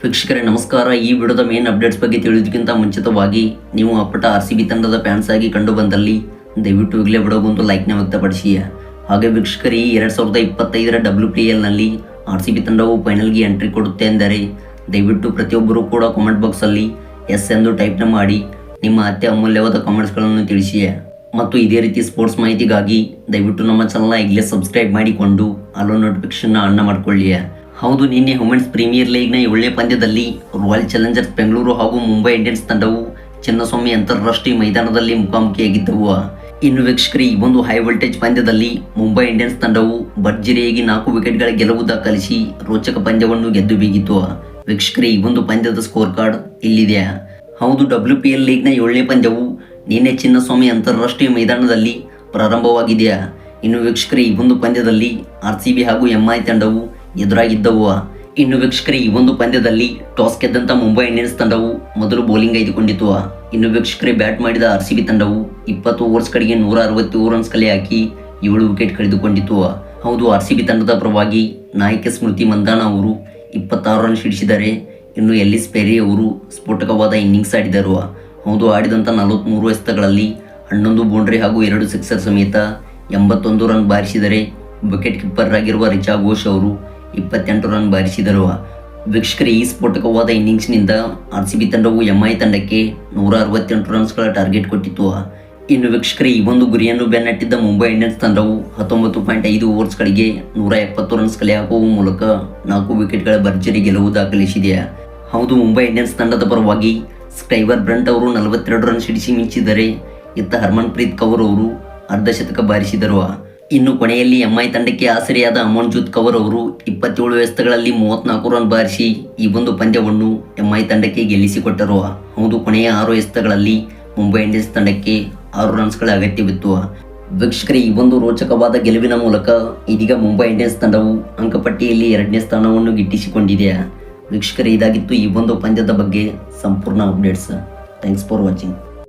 ವೀಕ್ಷಕರೇ ನಮಸ್ಕಾರ. ಈ ವಿಡಿಯೋದ ಮೇನ್ ಅಪ್ಡೇಟ್ಸ್ ಬಗ್ಗೆ ತಿಳಿಯೋದಕ್ಕಿಂತ ಮುಂಚಿತವಾಗಿ ನೀವು ಅಪ್ಪಟ RCB ತಂಡದ ಫ್ಯಾನ್ಸ್ ಆಗಿ ಕಂಡು ಬಂದಲ್ಲಿ ದಯವಿಟ್ಟು ಈಗಲೇ ವಿಡಿಯೋಗೊಂದು ಲೈಕ್ನ ವ್ಯಕ್ತಪಡಿಸಿ. ಹಾಗೆ ವೀಕ್ಷಕರೇ, 2025ರ WPLನಲ್ಲಿ RCB ತಂಡವು ಫೈನಲ್ಗೆ ಎಂಟ್ರಿ ಕೊಡುತ್ತೆ ಎಂದರೆ ದಯವಿಟ್ಟು ಪ್ರತಿಯೊಬ್ಬರೂ ಕೂಡ ಕಾಮೆಂಟ್ ಬಾಕ್ಸಲ್ಲಿ ಎಸ್ ಎಂದು ಟೈಪ್ನ ಮಾಡಿ ನಿಮ್ಮ ಅತಿ ಅಮೂಲ್ಯವಾದ ಕಾಮೆಂಟ್ಸ್ಗಳನ್ನು ತಿಳಿಸಿ. ಮತ್ತು ಇದೇ ರೀತಿ ಸ್ಪೋರ್ಟ್ಸ್ ಮಾಹಿತಿಗಾಗಿ ದಯವಿಟ್ಟು ನಮ್ಮ ಚಾನಲ್ನ ಈಗಲೇ ಸಬ್ಸ್ಕ್ರೈಬ್ ಮಾಡಿಕೊಂಡು ಅಲ್ಲೋ ನೋಟಿಫಿಕೇಶನ್ನ ಆನ್ ಮಾಡಿಕೊಳ್ಳಿ. ಹೌದು, ನಿನ್ನೆ ವುಮೆನ್ಸ್ ಪ್ರೀಮಿಯರ್ ಲೀಗ್ನ 7ನೇ ಪಂದ್ಯದಲ್ಲಿ ರಾಯಲ್ ಚಾಲೆಂಜರ್ಸ್ ಬೆಂಗಳೂರು ಹಾಗೂ ಮುಂಬೈ ಇಂಡಿಯನ್ಸ್ ತಂಡವು ಚಿನ್ನಸ್ವಾಮಿ ಅಂತಾರಾಷ್ಟ್ರೀಯ ಮೈದಾನದಲ್ಲಿ ಮುಖಾಮುಖಿಯಾಗಿದ್ದವು. ಇನ್ನು ವೀಕ್ಷಕರೇ, ಈ ಒಂದು ಹೈ ವೋಲ್ಟೇಜ್ ಪಂದ್ಯದಲ್ಲಿ ಮುಂಬೈ ಇಂಡಿಯನ್ಸ್ ತಂಡವು ಭರ್ಜರಿಯಾಗಿ 4 ವಿಕೆಟ್ಗಳ ಗೆಲುವು ದಾಖಲಿಸಿ ರೋಚಕ ಪಂದ್ಯವನ್ನು ಗೆದ್ದು ಬೀಗಿತು. ವೀಕ್ಷಕರೇ, ಈ ಒಂದು ಪಂದ್ಯದ ಸ್ಕೋರ್ ಕಾರ್ಡ್ ಇಲ್ಲಿದೆ. ಹೌದು, WPL ಲೀಗ್ನ 7ನೇ ಪಂದ್ಯವು ನಿನ್ನೆ ಚಿನ್ನಸ್ವಾಮಿ ಅಂತಾರಾಷ್ಟ್ರೀಯ ಮೈದಾನದಲ್ಲಿ ಪ್ರಾರಂಭವಾಗಿದೆ. ಇನ್ನು ವೀಕ್ಷಕರೇ, ಈ ಒಂದು ಪಂದ್ಯದಲ್ಲಿ RCB ಹಾಗೂ MI ತಂಡವು ಎದುರಾಗಿದ್ದವು. ಇನ್ನು ವೀಕ್ಷಕರೇ, ಈ ಒಂದು ಪಂದ್ಯದಲ್ಲಿ ಟಾಸ್ ಗೆದ್ದಂತ ಮುಂಬೈ ಇಂಡಿಯನ್ಸ್ ತಂಡವು ಮೊದಲು ಬೌಲಿಂಗ್ ಆಯ್ದುಕೊಂಡಿತು. ಇನ್ನು ವೀಕ್ಷಕರೇ, ಬ್ಯಾಟ್ ಮಾಡಿದ RCB ತಂಡವು 20 ಓವರ್ಸ್ ಕಡೆಗೆ 167 ರನ್ಸ್ ಕಲೆ ಹಾಕಿ 7 ವಿಕೆಟ್ ಕಳೆದುಕೊಂಡಿತು. ಹೌದು, RCB ತಂಡದ ಪರವಾಗಿ ನಾಯಕಿ ಸ್ಮೃತಿ ಮಂದಾನ ಅವರು 26 ರನ್ ಸಿಡಿಸಿದ್ದಾರೆ. ಇನ್ನು ಎಲ್ಲಿಸ್ ಪೆರಿ ಅವರು ಸ್ಫೋಟಕವಾದ ಇನ್ನಿಂಗ್ಸ್ ಆಡಿದರು. ಹೌದು, ಆಡಿದಂಥ 43 ಎಸೆತಗಳಲ್ಲಿ 11 ಬೌಂಡ್ರಿ ಹಾಗೂ 2 ಸಿಕ್ಸರ್ ಸಮೇತ 81 ರನ್ ಬಾರಿಸಿದರೆ ವಿಕೆಟ್ ಕೀಪರ್ ಆಗಿರುವ ರಿಚಾ ಘೋಷ್ ಅವರು 28 ರನ್ ಬಾರಿಸಿದರು. ವೀಕ್ಷಕರೇ, ಈ ಸ್ಫೋಟಕವಾದ ಇನ್ನಿಂಗ್ಸ್ನಿಂದ RCB ತಂಡವು MI ತಂಡಕ್ಕೆ 168 ರನ್ಸ್ಗಳ ಟಾರ್ಗೆಟ್ ಕೊಟ್ಟಿತ್ತು. ಇನ್ನು ವೀಕ್ಷಕರೇ, ಈ ಒಂದು ಗುರಿಯನ್ನು ಬೆನ್ನಟ್ಟಿದ್ದ ಮುಂಬೈ ಇಂಡಿಯನ್ಸ್ ತಂಡವು 19.5 ಓವರ್ಸ್ಗಳಿಗೆ 170 ರನ್ಸ್ ಕಲೆ ಹಾಕುವ ಮೂಲಕ 4 ವಿಕೆಟ್ಗಳ ಭರ್ಜರಿ ಗೆಲುವು ದಾಖಲಿಸಿದೆ. ಹೌದು, ಮುಂಬೈ ಇಂಡಿಯನ್ಸ್ ತಂಡದ ಪರವಾಗಿ ಸ್ಕೈವರ್ ಬ್ರಂಟ್ ಅವರು 42 ರನ್ ಸಿಡಿಸಿ ಮಿಂಚಿದರೆ ಇತ್ತ ಹರ್ಮನ್ಪ್ರೀತ್ ಕೌರ್ ಅವರು ಅರ್ಧಶತಕ ಬಾರಿಸಿದರು. ಇನ್ನು ಕೊನೆಯಲ್ಲಿ MI ತಂಡಕ್ಕೆ ಆಸರೆಯಾದ ಅಮನ್ಜೋತ್ ಕೌರ್ ಅವರು 27 ಎಸೆತಗಳಲ್ಲಿ 34 ರನ್ ಬಾರಿಸಿ ಈ ಒಂದು ಪಂದ್ಯವನ್ನು MI ತಂಡಕ್ಕೆ ಗೆಲ್ಲಿಸಿಕೊಟ್ಟರು. ಹೌದು, ಕೊನೆಯ 6 ಎಸೆತಗಳಲ್ಲಿ ಮುಂಬೈ ಇಂಡಿಯನ್ಸ್ ತಂಡಕ್ಕೆ 6 ರನ್ಸ್ಗಳ ಅಗತ್ಯವಿತ್ತು. ವೀಕ್ಷಕರೇ, ಈ ಒಂದು ರೋಚಕವಾದ ಗೆಲುವಿನ ಮೂಲಕ ಇದೀಗ ಮುಂಬೈ ಇಂಡಿಯನ್ಸ್ ತಂಡವು ಅಂಕಪಟ್ಟಿಯಲ್ಲಿ 2ನೇ ಸ್ಥಾನವನ್ನು ಗಿಟ್ಟಿಸಿಕೊಂಡಿದೆ. ವೀಕ್ಷಕರೇ, ಇದಾಗಿತ್ತು ಈ ಒಂದು ಪಂದ್ಯದ ಬಗ್ಗೆ ಸಂಪೂರ್ಣ ಅಪ್ಡೇಟ್ಸ್. Thanks for watching.